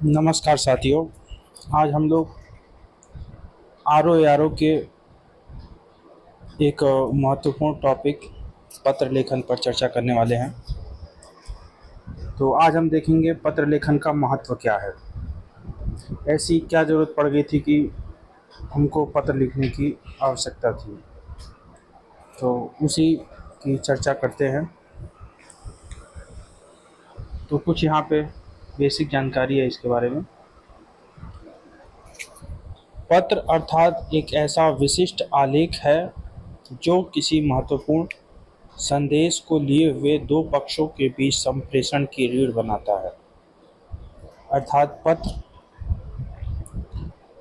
नमस्कार साथियों। आज हम लोग आर ओ के एक महत्वपूर्ण टॉपिक पत्र लेखन पर चर्चा करने वाले हैं। तो आज हम देखेंगे पत्र लेखन का महत्व क्या है। ऐसी क्या ज़रूरत पड़ गई थी कि हमको पत्र लिखने की आवश्यकता थी। तो उसी की चर्चा करते हैं। तो कुछ यहाँ पे बेसिक जानकारी है इसके बारे में। पत्र अर्थात एक ऐसा विशिष्ट आलेख है जो किसी महत्वपूर्ण संदेश को लिए हुए दो पक्षों के बीच संप्रेषण की रीढ़ बनाता है। अर्थात पत्र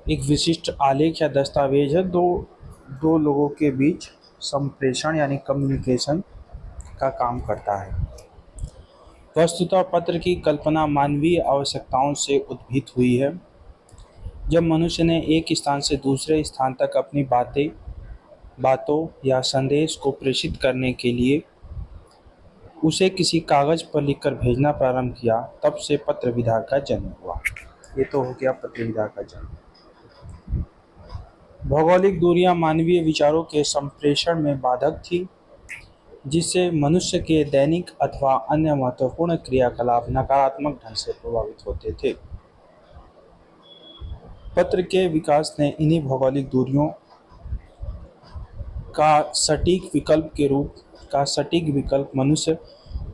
एक विशिष्ट आलेख या दस्तावेज है दो दो लोगों के बीच संप्रेषण यानी कम्युनिकेशन का काम करता है। वस्तुतः पत्र की कल्पना मानवीय आवश्यकताओं से उद्भूत हुई है। जब मनुष्य ने एक स्थान से दूसरे स्थान तक अपनी बातों या संदेश को प्रेषित करने के लिए उसे किसी कागज पर लिखकर भेजना प्रारंभ किया, तब से पत्र विधा का जन्म हुआ। ये तो हो गया पत्र विधा का जन्म। भौगोलिक दूरियां मानवीय विचारों के संप्रेषण में बाधक थी, जिससे मनुष्य के दैनिक अथवा अन्य महत्वपूर्ण क्रियाकलाप नकारात्मक ढंग से प्रभावित होते थे। पत्र के विकास ने इन्हीं भौगोलिक दूरियों का सटीक विकल्प मनुष्य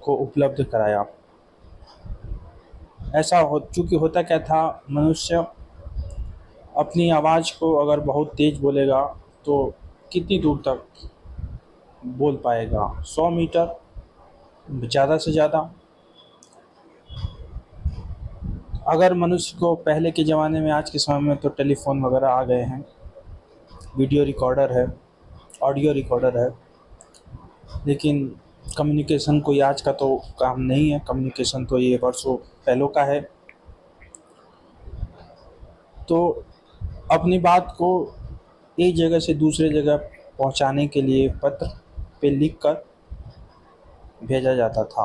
को उपलब्ध कराया। चूंकि होता क्या था, मनुष्य अपनी आवाज़ को अगर बहुत तेज बोलेगा तो कितनी दूर तक बोल पाएगा? 100 मीटर ज़्यादा से ज़्यादा। अगर मनुष्य को पहले के ज़माने में, आज के समय में तो टेलीफोन वगैरह आ गए हैं, वीडियो रिकॉर्डर है, ऑडियो रिकॉर्डर है, लेकिन कम्युनिकेशन कोई आज का तो काम नहीं है। कम्युनिकेशन तो ये वर्षों पहलों का है। तो अपनी बात को एक जगह से दूसरे जगह पहुंचाने के लिए पत्र पे लिखकर भेजा जाता था।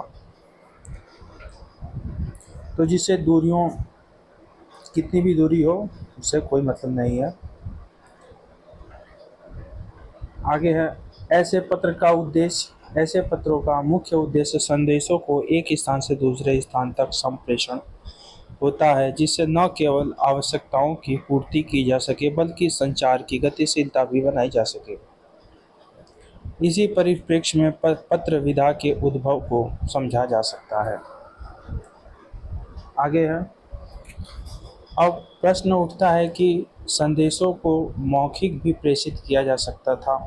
तो जिससे दूरियों, कितनी भी दूरी हो, उससे कोई मतलब नहीं है। आगे है, ऐसे पत्रों का मुख्य उद्देश्य संदेशों को एक स्थान से दूसरे स्थान तक संप्रेषण होता है, जिससे न केवल आवश्यकताओं की पूर्ति की जा सके बल्कि संचार की गतिशीलता भी बनाई जा सके। इसी परिप्रेक्ष्य में पत्र विधा के उद्भव को समझा जा सकता है। आगे है, अब प्रश्न उठता है कि संदेशों को मौखिक भी प्रेषित किया जा सकता था,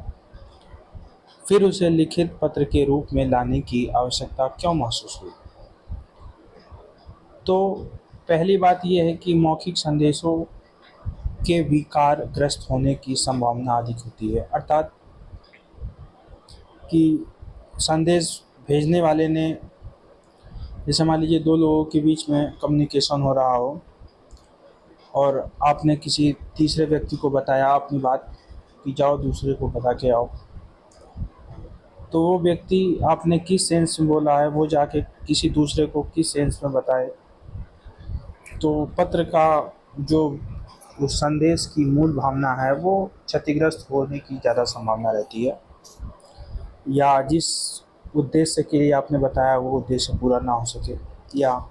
फिर उसे लिखित पत्र के रूप में लाने की आवश्यकता क्यों महसूस हुई? तो पहली बात यह है कि मौखिक संदेशों के विकारग्रस्त होने की संभावना अधिक होती है। अर्थात कि संदेश भेजने वाले ने, जैसे मान लीजिए दो लोगों के बीच में कम्युनिकेशन हो रहा हो और आपने किसी तीसरे व्यक्ति को बताया अपनी बात कि जाओ दूसरे को बता के आओ, तो वो व्यक्ति आपने किस सेंस में बोला है वो जाके किसी दूसरे को किस सेंस में बताए। तो पत्र का जो उस संदेश की मूल भावना है वो क्षतिग्रस्त होने की ज़्यादा संभावना रहती है, या जिस उद्देश्य के लिए आपने बताया वो उद्देश्य पूरा ना हो सके, या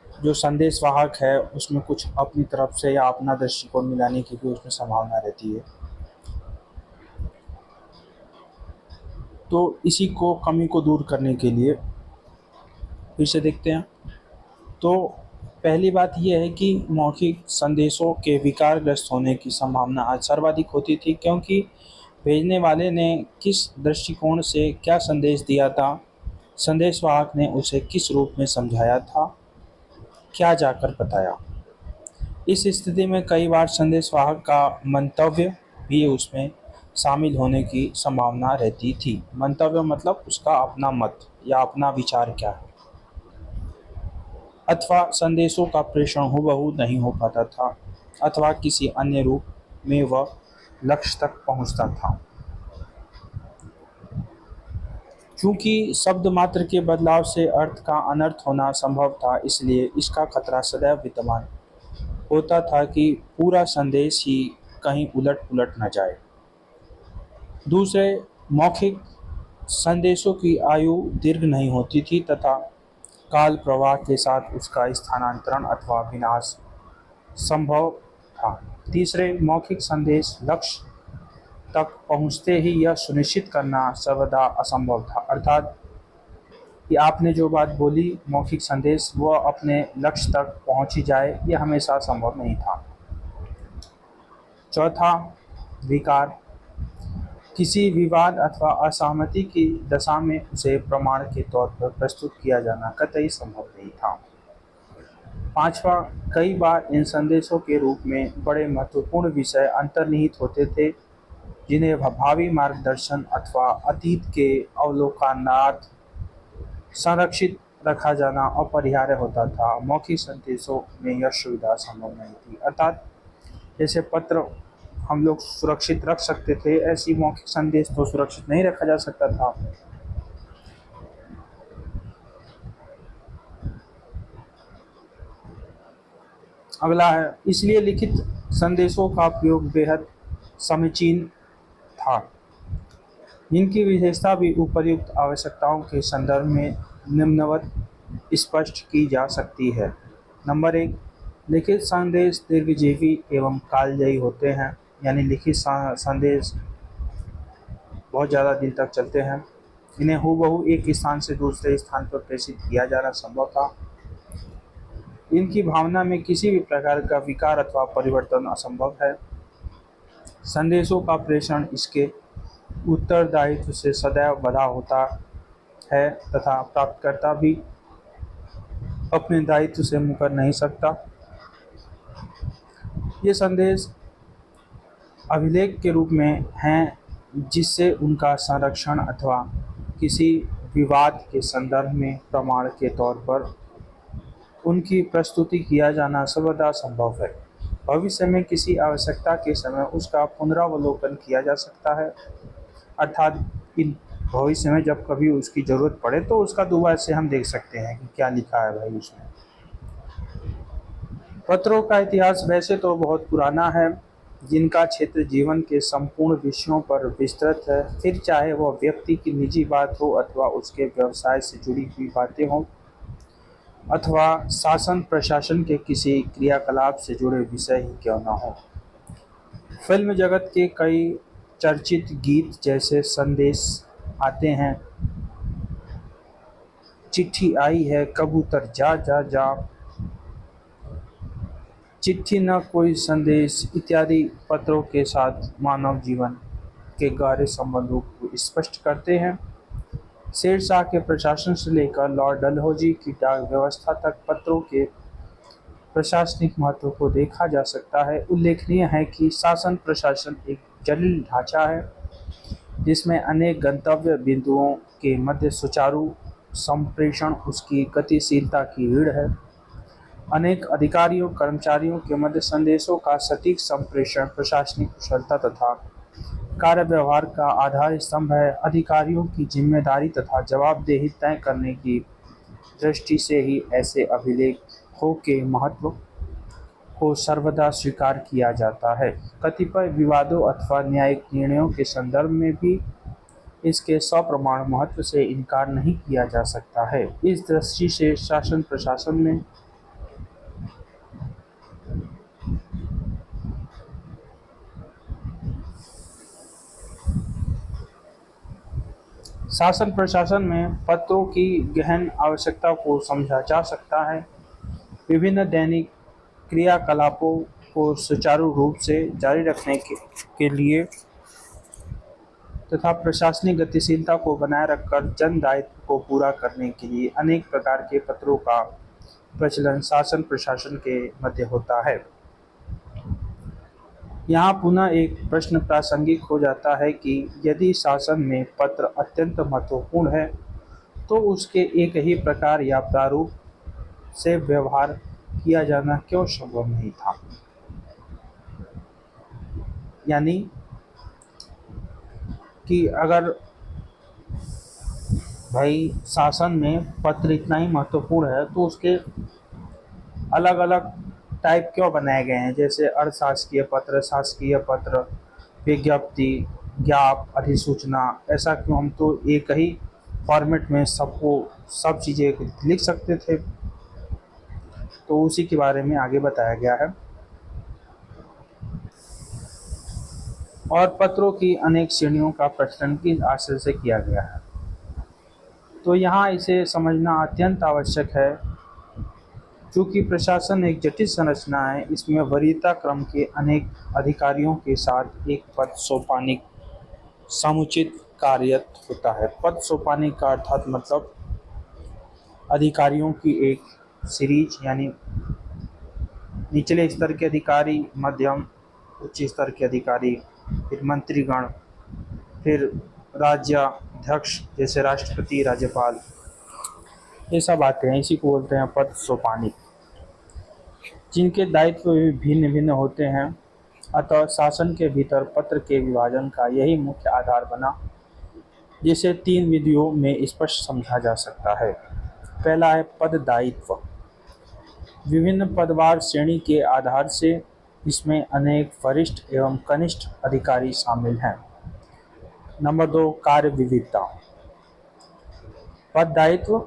जो संदेश वाहक है उसमें कुछ अपनी तरफ से या अपना दृष्टिकोण मिलाने की भी उसमें संभावना रहती है। तो इसी को कमी को दूर करने के लिए फिर से देखते हैं। तो पहली बात यह है कि मौखिक संदेशों के विकारग्रस्त होने की संभावना आज सर्वाधिक होती थी, क्योंकि भेजने वाले ने किस दृष्टिकोण से क्या संदेश दिया था, संदेशवाहक ने उसे किस रूप में समझाया था, क्या जाकर बताया। इस स्थिति में कई बार संदेशवाहक का मंतव्य भी उसमें शामिल होने की संभावना रहती थी। मंतव्य मतलब उसका अपना मत या अपना विचार क्या है, अथवा संदेशों का प्रेषण हूबहू नहीं हो पाता था, अथवा किसी अन्य रूप में वह लक्ष्य तक पहुंचता था। चूंकि शब्द मात्र के बदलाव से अर्थ का अनर्थ होना संभव था, इसलिए इसका खतरा सदैव विद्यमान होता था कि पूरा संदेश ही कहीं उलट पुलट न जाए। दूसरे, मौखिक संदेशों की आयु दीर्घ नहीं होती थी तथा काल प्रवाह के साथ उसका स्थानांतरण अथवा विनाश संभव था। तीसरे, मौखिक संदेश लक्ष्य तक पहुंचते ही यह सुनिश्चित करना सर्वदा असंभव था, अर्थात कि आपने जो बात बोली मौखिक संदेश वह अपने लक्ष्य तक पहुंच ही जाए, यह हमेशा संभव नहीं था। चौथा, विकार। किसी विवाद अथवा असहमति की दशा में उसे प्रमाण के तौर पर प्रस्तुत किया जाना कतई संभव नहीं था। पांचवा, कई बार इन संदेशों के रूप में बड़े महत्वपूर्ण विषय अंतर्निहित होते थे जिन्हें भावी मार्गदर्शन अथवा अतीत के अवलोकनार्थ संरक्षित रखा जाना अपरिहार्य होता था। मौखिक संदेशों में यह सुविधा संभव नहीं थी, अर्थात जैसे पत्र हम लोग सुरक्षित रख सकते थे, ऐसी मौखिक संदेश तो सुरक्षित नहीं रखा जा सकता था। अगला है, इसलिए लिखित संदेशों का प्रयोग बेहद समीचीन था, जिनकी विशेषता भी उपर्युक्त आवश्यकताओं के संदर्भ में निम्नवत स्पष्ट की जा सकती है। नंबर 1, लिखित संदेश दीर्घजीवी एवं कालजयी होते हैं, यानी लिखित संदेश बहुत ज़्यादा दिन तक चलते हैं। इन्हें हूबहू एक स्थान से दूसरे स्थान पर प्रेषित किया जाना संभव था। इनकी भावना में किसी भी प्रकार का विकार अथवा परिवर्तन असंभव है। संदेशों का प्रेषण इसके उत्तरदायित्व से सदैव बंधा होता है तथा प्राप्तकर्ता भी अपने दायित्व से मुकर नहीं सकता। ये संदेश अभिलेख के रूप में हैं, जिससे उनका संरक्षण अथवा किसी विवाद के संदर्भ में प्रमाण के तौर पर उनकी प्रस्तुति किया जाना सर्वदा संभव है। भविष्य में किसी आवश्यकता के समय उसका पुनरावलोकन किया जा सकता है, अर्थात इन भविष्य में जब कभी उसकी ज़रूरत पड़े तो उसका दोबारा से हम देख सकते हैं कि क्या लिखा है भाई उसमें। पत्रों का इतिहास वैसे तो बहुत पुराना है, जिनका क्षेत्र जीवन के संपूर्ण विषयों पर विस्तृत है, फिर चाहे वह व्यक्ति की निजी बात हो अथवा उसके व्यवसाय से जुड़ी हुई बातें हों अथवा शासन प्रशासन के किसी क्रियाकलाप से जुड़े विषय ही क्यों न हो। फिल्म जगत के कई चर्चित गीत जैसे संदेश आते हैं, चिट्ठी आई है कबूतर जा जा जा, चिट्ठी न कोई संदेश इत्यादि पत्रों के साथ मानव जीवन के गहरे संबंधों को स्पष्ट करते हैं। शेरशाह के प्रशासन से लेकर लॉर्ड डलहौजी की डाक व्यवस्था तक पत्रों के प्रशासनिक महत्व को देखा जा सकता है। उल्लेखनीय है कि शासन प्रशासन एक जटिल ढांचा है, जिसमें अनेक गंतव्य बिंदुओं के मध्य सुचारू संप्रेषण उसकी गतिशीलता की रीढ़ है। अनेक अधिकारियों कर्मचारियों के मध्य संदेशों का सटीक संप्रेषण प्रशासनिक कुशलता तथा कार्य व्यवहार का आधार स्तंभ है। अधिकारियों की जिम्मेदारी तथा जवाबदेही तय करने की दृष्टि से ही ऐसे अभिलेखों के महत्व को सर्वदा स्वीकार किया जाता है। कतिपय विवादों अथवा न्यायिक निर्णयों के संदर्भ में भी इसके सप्रमाण महत्व से इनकार नहीं किया जा सकता है। इस दृष्टि से शासन प्रशासन में शासन प्रशासन में पत्रों की गहन आवश्यकता को समझा जा सकता है। विभिन्न दैनिक क्रियाकलापों को सुचारू रूप से जारी रखने के लिए तथा प्रशासनिक गतिशीलता को बनाए रखकर जन दायित्व को पूरा करने के लिए अनेक प्रकार के पत्रों का प्रचलन शासन प्रशासन के मध्य होता है। यहाँ पुनः एक प्रश्न प्रासंगिक हो जाता है कि यदि शासन में पत्र अत्यंत महत्वपूर्ण है तो उसके एक ही प्रकार या प्रारूप से व्यवहार किया जाना क्यों संभव नहीं था। यानी कि अगर भाई शासन में पत्र इतना ही महत्वपूर्ण है तो उसके अलग अलग टाइप क्यों बनाए गए हैं, जैसे अर्थशासकीय पत्र, शासकीय पत्र, विज्ञप्ति, ज्ञाप, अधिसूचना। ऐसा क्यों? हम तो एक ही फॉर्मेट में सबको सब चीज़ें लिख सकते थे। तो उसी के बारे में आगे बताया गया है। और पत्रों की अनेक श्रेणियों का प्रचलन किस आशय से किया गया है, तो यहाँ इसे समझना अत्यंत आवश्यक है। चूँकि प्रशासन एक जटिल संरचना है, इसमें वरीयता क्रम के अनेक अधिकारियों के साथ एक पद सोपानिक समुचित कार्यत होता है। पद सोपानिक का अर्थात मतलब अधिकारियों की एक सीरीज, यानी निचले स्तर के अधिकारी, मध्यम, उच्च स्तर के अधिकारी, फिर मंत्रीगण, फिर राज्याध्यक्ष जैसे राष्ट्रपति, राज्यपाल, ये सब आते हैं। इसी को बोलते हैं पद सोपानिक, जिनके दायित्व भी भिन्न भिन्न होते हैं। अतः शासन के भीतर पत्र के विभाजन का यही मुख्य आधार बना, जिसे 3 विधियों में स्पष्ट समझा जा सकता है। पहला है पद दायित्व। विभिन्न पदवार श्रेणी के आधार से इसमें अनेक वरिष्ठ एवं कनिष्ठ अधिकारी शामिल हैं। नंबर 2, कार्य विविधता। पद दायित्व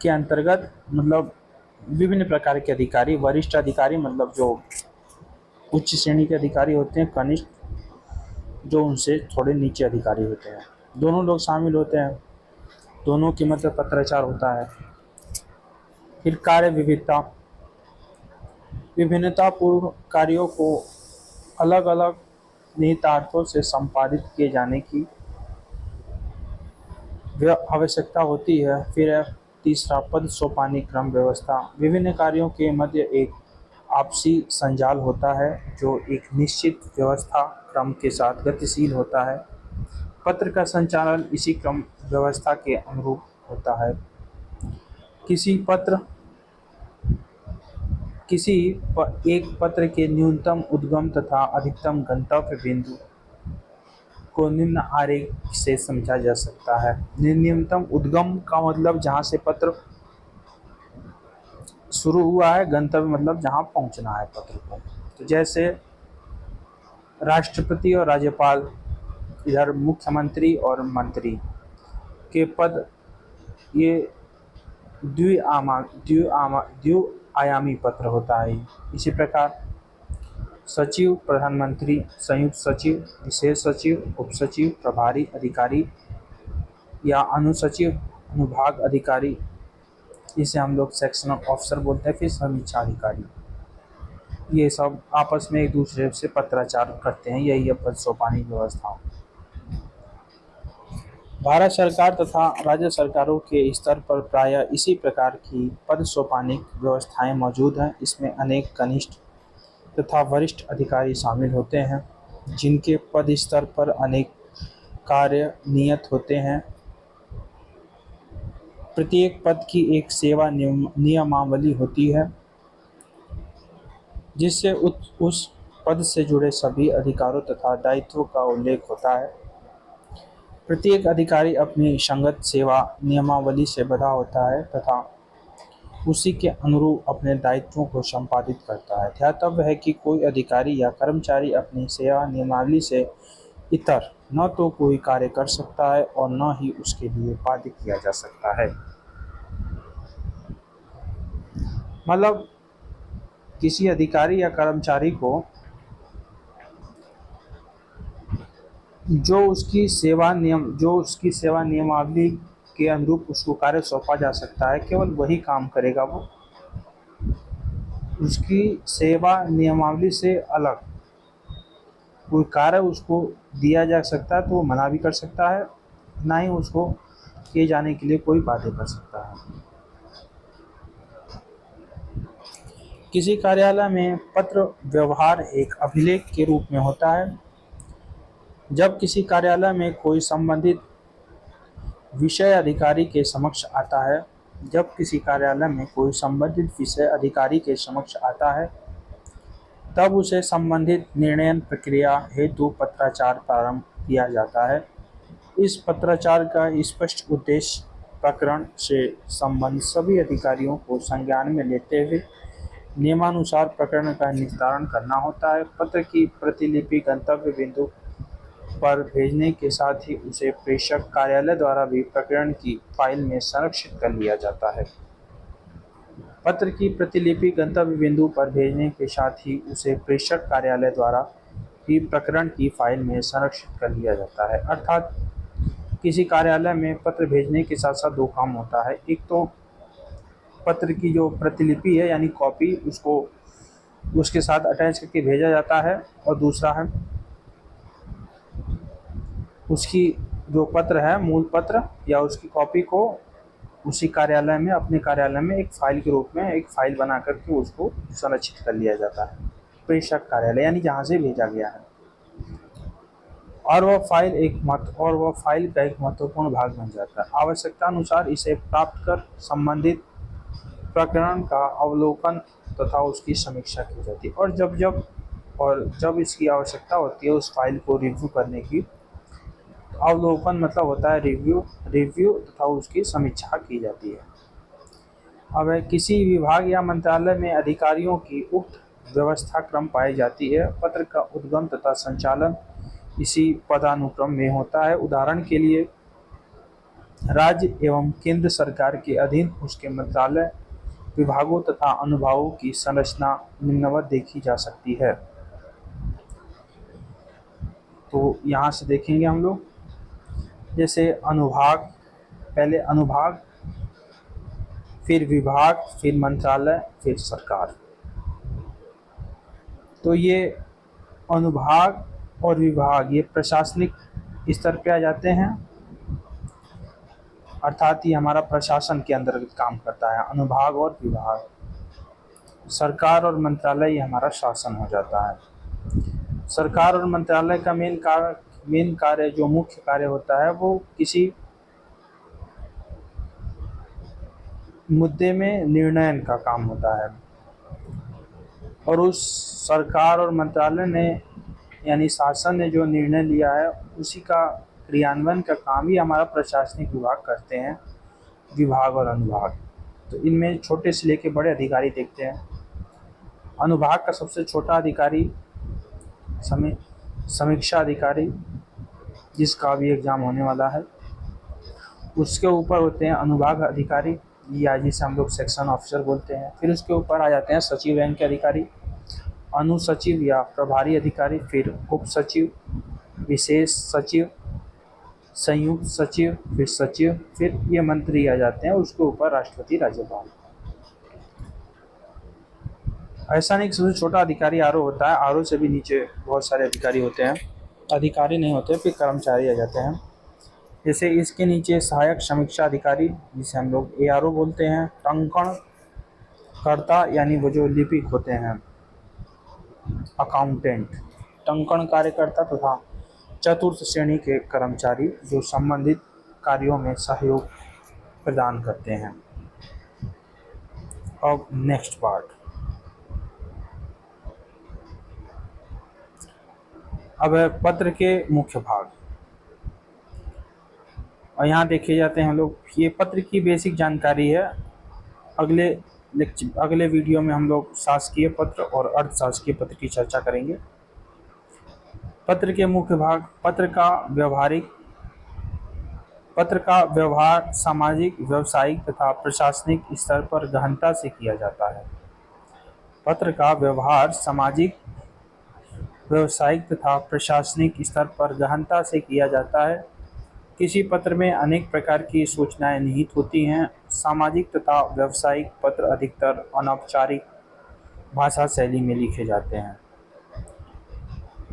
के अंतर्गत मतलब विभिन्न प्रकार के अधिकारी, वरिष्ठ अधिकारी मतलब जो उच्च श्रेणी के अधिकारी होते हैं, कनिष्ठ जो उनसे थोड़े नीचे अधिकारी होते हैं, दोनों लोग शामिल होते हैं। दोनों की मतलब पत्राचार होता है। फिर कार्य विविधता, विभिन्नता पूर्व कार्यों को अलग अलग निहितार्थों से संपादित किए जाने की आवश्यकता होती है। फिर है तीसरा पद सोपानिक क्रम व्यवस्था। विभिन्न कार्यों के मध्य एक आपसी संजाल होता है जो एक निश्चित व्यवस्था क्रम के साथ गतिशील होता है। पत्र का संचालन इसी क्रम व्यवस्था के अनुरूप होता है। एक पत्र के न्यूनतम उद्गम तथा अधिकतम गंतव्य बिंदु को निम्न आरेख से समझा जा सकता है। न्यूनतम उद्गम का मतलब जहाँ से पत्र शुरू हुआ है, गंतव्य मतलब जहाँ पहुँचना है पत्र को। तो जैसे राष्ट्रपति और राज्यपाल, इधर मुख्यमंत्री और मंत्री के पद, ये द्विआयामी पत्र होता है। इसी प्रकार सचिव, प्रधानमंत्री, संयुक्त सचिव, विशेष सचिव, उपसचिव, प्रभारी अधिकारी या अनुसचिव, अनुभाग अधिकारी, इसे हम लोग सेक्शनल ऑफिसर बोलते हैं। फिर समीक्षा अधिकारी, ये सब आपस में एक दूसरे से पत्राचार करते हैं। यही है पद सोपानिक व्यवस्था। भारत सरकार तथा राज्य सरकारों के स्तर पर प्रायः इसी प्रकार की पद सोपानिक व्यवस्थाएं मौजूद हैं। इसमें अनेक कनिष्ठ तथा वरिष्ठ अधिकारी शामिल होते हैं, जिनके पद स्तर पर अनेक कार्य नियत होते हैं। प्रत्येक पद की एक सेवा नियमावली होती है, जिससे उस पद से जुड़े सभी अधिकारों तथा दायित्वों का उल्लेख होता है। प्रत्येक अधिकारी अपनी संगत सेवा नियमावली से बंधा होता है तथा उसी के अनुरूप अपने दायित्वों को संपादित करता है। ध्यातव्य है कि कोई अधिकारी या कर्मचारी अपनी सेवा नियमावली से इतर न तो कोई कार्य कर सकता है और न ही उसके लिए बाध्य किया जा सकता है। मतलब किसी अधिकारी या कर्मचारी को जो उसकी सेवा नियमावली के अनुरूप उसको कार्य सौंपा जा सकता है, केवल वही काम करेगा। वो उसकी सेवा नियमावली से अलग कोई कार्य उसको दिया जा सकता है तो वो मना भी कर सकता है, ना ही उसको किए जाने के लिए कोई बाध्य कर सकता है। किसी कार्यालय में पत्र व्यवहार एक अभिलेख के रूप में होता है। जब किसी कार्यालय में कोई संबंधित विषय अधिकारी के समक्ष आता है तब उसे संबंधित निर्णय प्रक्रिया हेतु पत्राचार प्रारंभ किया जाता है। इस पत्राचार का स्पष्ट उद्देश्य प्रकरण से संबंधित सभी अधिकारियों को संज्ञान में लेते हुए नियमानुसार प्रकरण का निस्तारण करना होता है। पत्र की प्रतिलिपि गंतव्य बिंदु पर भेजने के साथ ही उसे प्रेषक कार्यालय द्वारा भी प्रकरण की फाइल में संरक्षित कर लिया जाता है। पत्र की प्रतिलिपि गंतव्य बिंदु पर भेजने के साथ ही उसे प्रेषक कार्यालय द्वारा भी प्रकरण की फाइल में संरक्षित कर लिया जाता है। अर्थात किसी कार्यालय में पत्र भेजने के साथ साथ दो काम होता है। एक तो पत्र की जो प्रतिलिपि है यानी कॉपी, उसको उसके साथ अटैच करके भेजा जाता है, और दूसरा है उसकी जो पत्र है, मूल पत्र या उसकी कॉपी को उसी कार्यालय में, अपने कार्यालय में एक फाइल के रूप में एक फाइल बना करके उसको संरक्षित कर लिया जाता है प्रेषक कार्यालय, यानी जहाँ से भेजा गया है। और वह फाइल का एक महत्वपूर्ण भाग बन जाता है। आवश्यकता अनुसार इसे प्राप्त कर संबंधित प्रकरण का अवलोकन तथा उसकी समीक्षा की जाती है। और जब इसकी आवश्यकता होती है उस फाइल को रिव्यू करने की, अवलोकन मतलब होता है रिव्यू तथा उसकी समीक्षा की जाती है। अब किसी विभाग या मंत्रालय में अधिकारियों की उक्त व्यवस्था क्रम पाई जाती है। पत्र का उद्गम तथा संचालन इसी पदानुक्रम में होता है। उदाहरण के लिए राज्य एवं केंद्र सरकार के अधीन उसके मंत्रालय, विभागों तथा अनुभागों की संरचना निम्नवत देखी जा सकती है। तो यहाँ से देखेंगे हम लोग, जैसे अनुभाग, पहले अनुभाग, फिर विभाग, फिर मंत्रालय, फिर सरकार। तो ये अनुभाग और विभाग ये प्रशासनिक स्तर पे आ जाते हैं, अर्थात ये हमारा प्रशासन के अंतर्गत काम करता है। अनुभाग और विभाग, सरकार और मंत्रालय ये हमारा शासन हो जाता है। सरकार और मंत्रालय का मेन कार्य जो मुख्य कार्य होता है वो किसी मुद्दे में निर्णय का काम होता है, और उस सरकार और मंत्रालय ने यानी शासन ने जो निर्णय लिया है उसी का क्रियान्वयन का काम ही हमारा प्रशासनिक विभाग करते हैं, विभाग और अनुभाग। तो इनमें छोटे से लेके बड़े अधिकारी देखते हैं। अनुभाग का सबसे छोटा अधिकारी समीक्षा अधिकारी, जिसका भी एग्जाम होने वाला है। उसके ऊपर होते हैं अनुभाग अधिकारी या जिसे हम लोग सेक्शन ऑफिसर बोलते हैं। फिर उसके ऊपर आ जाते हैं सचिव रैंक के अधिकारी, अनुसचिव या प्रभारी अधिकारी, फिर उप सचिव, विशेष सचिव, संयुक्त सचिव, फिर सचिव, फिर ये मंत्री आ जाते हैं। उसके ऊपर राष्ट्रपति, राज्यपाल। ऐसा नहीं कि सबसे छोटा अधिकारी आरओ होता है, आरओ से भी नीचे बहुत सारे अधिकारी होते हैं। अधिकारी नहीं होते, फिर कर्मचारी आ जाते हैं। जैसे इसके नीचे सहायक समीक्षा अधिकारी, जिसे हम लोग एआरओ बोलते हैं। टंकण कर्ता यानी वो जो लिपिक होते हैं, अकाउंटेंट, टंकण कार्यकर्ता तथा चतुर्थ श्रेणी के कर्मचारी जो संबंधित कार्यों में सहयोग प्रदान करते हैं। अब नेक्स्ट पार्ट, अब है पत्र के मुख्य भाग, और यहाँ देखे जाते हैं हम लोग। ये पत्र की बेसिक जानकारी है। अगले वीडियो में हम लोग शासकीय पत्र और अर्धशासकीय पत्र की चर्चा करेंगे। पत्र के मुख्य भाग, पत्र का व्यवहार सामाजिक, व्यावसायिक तथा प्रशासनिक स्तर पर गहनता से किया जाता है। पत्र का व्यवहार सामाजिक, व्यावसायिक तथा प्रशासनिक स्तर पर गहनता से किया जाता है। किसी पत्र में अनेक प्रकार की सूचनाएं निहित होती हैं। सामाजिक तथा व्यावसायिक पत्र अधिकतर अनौपचारिक भाषा शैली में लिखे जाते हैं।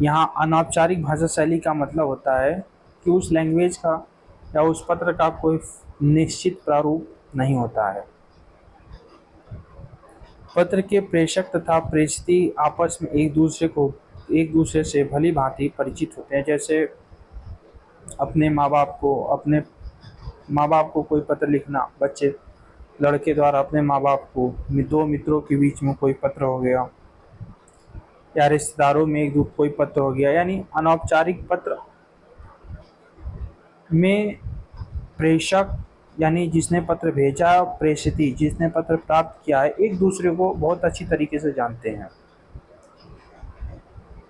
यहाँ अनौपचारिक भाषा शैली का मतलब होता है कि उस लैंग्वेज का या उस पत्र का कोई निश्चित प्रारूप नहीं होता है। पत्र के प्रेषक तथा प्रेषिती आपस में एक दूसरे से भली भांति परिचित होते हैं। जैसे अपने माँ बाप को कोई पत्र लिखना, लड़के द्वारा अपने माँ बाप को, दो मित्रों के बीच में कोई पत्र हो गया, या रिश्तेदारों में कोई पत्र हो गया। यानी अनौपचारिक पत्र में प्रेषक यानी जिसने पत्र भेजा, प्रेषिती जिसने पत्र प्राप्त किया है, एक दूसरे को बहुत अच्छी तरीके से जानते हैं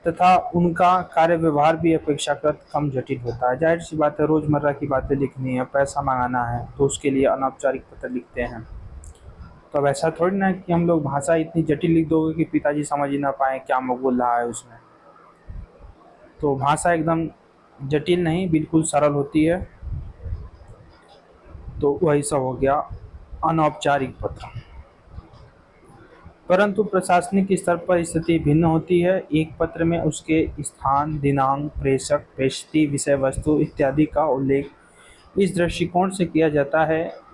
तथा उनका कार्य व्यवहार भी अपेक्षाकृत कम जटिल होता है। जाहिर सी बात है, रोजमर्रा की बातें लिखनी है, पैसा मंगाना है, तो उसके लिए अनौपचारिक पत्र लिखते हैं। तो अब ऐसा थोड़ी ना कि हम लोग भाषा इतनी जटिल लिख दोगे कि पिताजी समझ ही ना पाए क्या बोल रहा है उसमें। तो भाषा एकदम जटिल नहीं, बिल्कुल सरल होती है। तो वही सब हो गया अनौपचारिक पत्र। परंतु प्रशासनिक स्तर पर स्थिति भिन्न होती है। एक पत्र में उसके स्थान, दिनांक, प्रेषक, प्रेषिती, विषय वस्तु इत्यादि का उल्लेख इस दृष्टिकोण से किया जाता है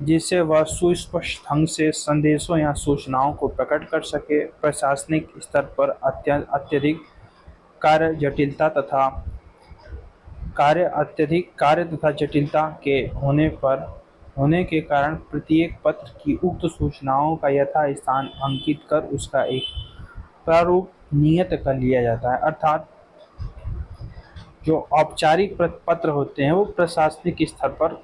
जिससे वह सुस्पष्ट ढंग से संदेशों या सूचनाओं को प्रकट कर सके। प्रशासनिक स्तर पर अत्यधिक कार्य तथा जटिलता के होने के कारण प्रत्येक पत्र की उक्त सूचनाओं का यथास्थान अंकित कर उसका एक प्रारूप नियत कर लिया जाता है। अर्थात जो औपचारिक पत्र होते हैं वो प्रशासनिक स्तर पर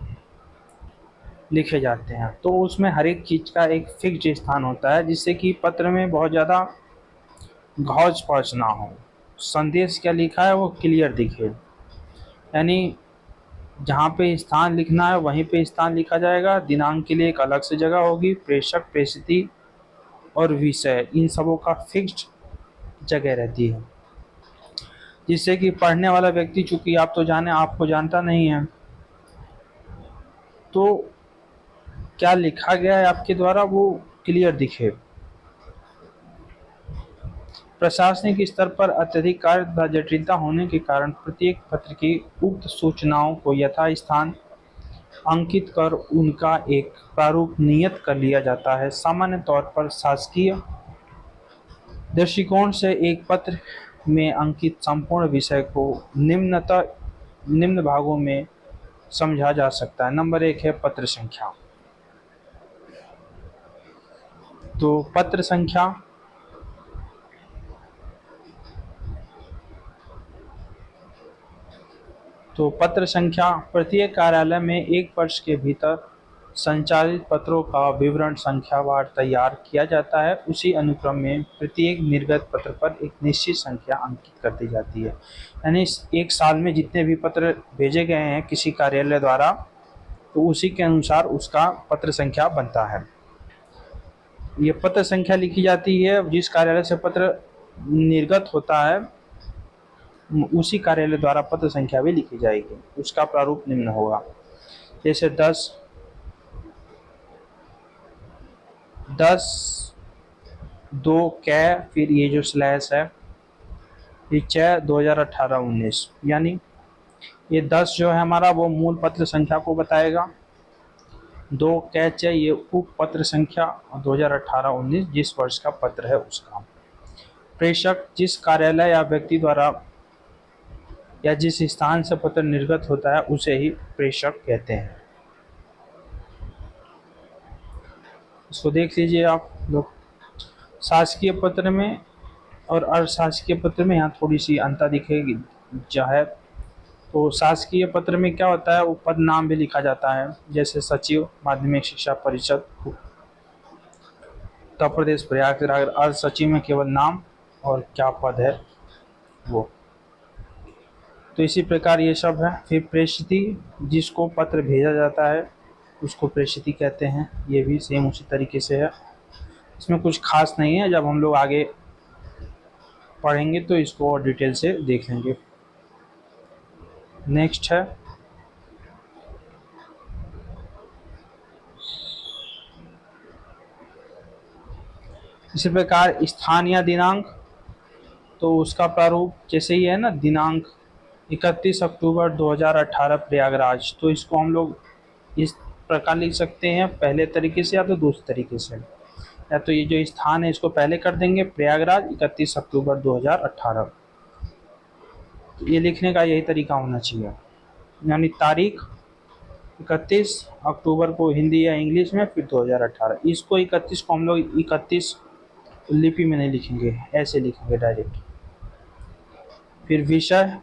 लिखे जाते हैं, तो उसमें हर एक चीज का एक फिक्स्ड स्थान होता है जिससे कि पत्र में बहुत ज़्यादा घौच पौच ना हो, संदेश क्या लिखा है वो क्लियर दिखे। यानी जहाँ पे स्थान लिखना है वहीं पे स्थान लिखा जाएगा, दिनांक के लिए एक अलग से जगह होगी, प्रेषक, प्रेषिती और विषय इन सबों का फिक्स्ड जगह रहती है, जिससे कि पढ़ने वाला व्यक्ति, चूंकि आप तो जाने आपको जानता नहीं है, तो क्या लिखा गया है आपके द्वारा वो क्लियर दिखे। प्रशासनिक स्तर पर अत्यधिक कार्य तथा जटिलता होने के कारण प्रत्येक पत्र की उक्त सूचनाओं को यथास्थान अंकित कर उनका एक प्रारूप नियत कर लिया जाता है। सामान्य तौर पर शासकीय दृष्टिकोण से एक पत्र में अंकित संपूर्ण विषय को निम्न भागों में समझा जा सकता है। नंबर 1 है पत्र संख्या। तो पत्र संख्या प्रत्येक कार्यालय में एक वर्ष के भीतर संचालित पत्रों का विवरण संख्यावार तैयार किया जाता है। उसी अनुक्रम में प्रत्येक निर्गत पत्र पर एक निश्चित संख्या अंकित कर दी जाती है। यानी एक साल में जितने भी पत्र भेजे गए हैं किसी कार्यालय द्वारा, तो उसी के अनुसार उसका पत्र संख्या बनता है। ये पत्र संख्या लिखी जाती है, जिस कार्यालय से पत्र निर्गत होता है उसी कार्यालय द्वारा पत्र संख्या भी लिखी जाएगी। उसका प्रारूप निम्न होगा, जैसे 10/2 कै, फिर ये जो स्लैश है ये 6/2018-19, यानी ये 10 जो है हमारा वो मूल पत्र संख्या को बताएगा, 2 कै ये उप पत्र संख्या, 2018-19 जिस वर्ष का पत्र है उसका। प्रेषक जिस कार्यालय या व्यक्ति द्वारा या जिस स्थान से पत्र निर्गत होता है उसे ही प्रेषक कहते हैं। इसको देख लीजिए आप लोग। शासकीय पत्र में और अशासकीय पत्र में यहाँ थोड़ी सी अंतर दिखेगी जो है। तो शासकीय पत्र में क्या होता है, वो पद नाम भी लिखा जाता है, जैसे सचिव, माध्यमिक शिक्षा परिषद, उत्तर प्रदेश प्रयागराज। अर्ध सचिव में केवल नाम और क्या पद है वो। तो इसी प्रकार ये सब है। फिर प्रेषिती, जिसको पत्र भेजा जाता है उसको प्रेषिती कहते हैं। ये भी सेम उसी तरीके से है, इसमें कुछ खास नहीं है। जब हम लोग आगे पढ़ेंगे तो इसको और डिटेल से देख लेंगे। नेक्स्ट है इसी प्रकार स्थान या दिनांक। तो उसका प्रारूप जैसे ही है ना, दिनांक 31 अक्टूबर 2018 प्रयागराज, तो इसको हम लोग इस प्रकार लिख सकते हैं, पहले तरीके से या तो दूसरे तरीके से। या तो ये जो स्थान है इसको पहले कर देंगे, प्रयागराज 31 अक्टूबर 2018। तो ये लिखने का यही तरीका होना चाहिए, यानी तारीख 31 अक्टूबर को हिंदी या इंग्लिश में, फिर 2018। इसको 31 को हम लोग 31 लिपि में नहीं लिखेंगे, ऐसे लिखेंगे डायरेक्ट। फिर विषय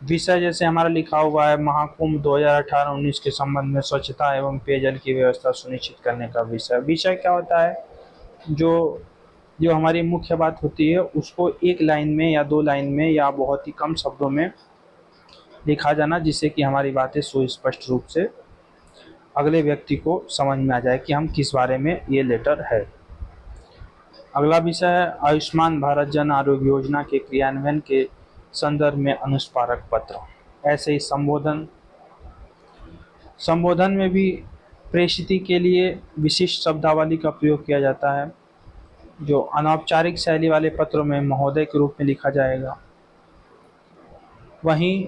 विषय जैसे हमारा लिखा हुआ है महाकुंभ 2018-19 के संबंध में स्वच्छता एवं पेयजल की व्यवस्था सुनिश्चित करने का विषय। विषय क्या होता है? जो जो हमारी मुख्य बात होती है उसको एक लाइन में या दो लाइन में या बहुत ही कम शब्दों में लिखा जाना, जिससे कि हमारी बातें सुस्पष्ट रूप से अगले व्यक्ति को समझ में आ जाए कि हम किस बारे में ये लेटर है। अगला विषय है आयुष्मान भारत जन आरोग्य योजना के क्रियान्वयन के संदर्भ में अनुस्मारक पत्र। ऐसे ही संबोधन में भी प्रेषिति के लिए विशिष्ट शब्दावली का प्रयोग किया जाता है। जो अनौपचारिक शैली वाले पत्रों में महोदय के रूप में लिखा जाएगा। वहीं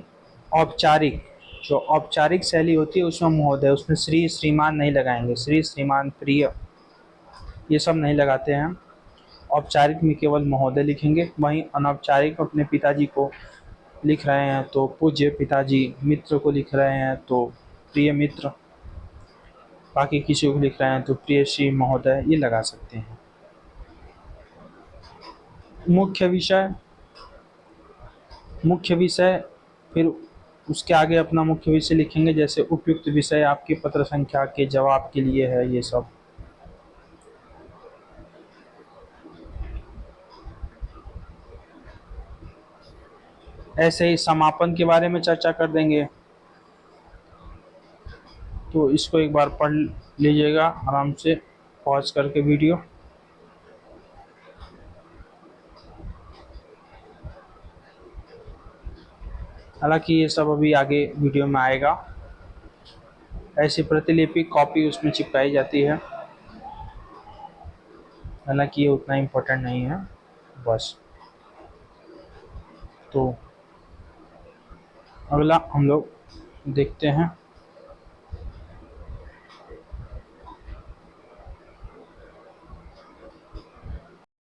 औपचारिक जो औपचारिक शैली होती है उसमें महोदय, उसमें श्री श्रीमान नहीं लगाएंगे, श्री श्रीमान प्रिय ये सब नहीं लगाते हैं। औपचारिक में केवल महोदय लिखेंगे। वहीं अनौपचारिक अपने पिताजी को लिख रहे हैं तो पूज्य पिताजी, मित्र को लिख रहे हैं तो प्रिय मित्र, बाकी किसी को लिख रहे हैं तो प्रिय श्री महोदय ये लगा सकते हैं। मुख्य विषय फिर उसके आगे अपना मुख्य विषय लिखेंगे, जैसे उपयुक्त विषय आपकी पत्र संख्या के जवाब के लिए है ये सब। ऐसे ही समापन के बारे में चर्चा कर देंगे, तो इसको एक बार पढ़ लीजिएगा आराम से पॉज करके वीडियो। हालांकि ये सब अभी आगे वीडियो में आएगा। ऐसी प्रतिलिपि कॉपी उसमें चिपकाई जाती है, हालांकि ये उतना इम्पोर्टेंट नहीं है बस। तो अगला हम लोग देखते हैं।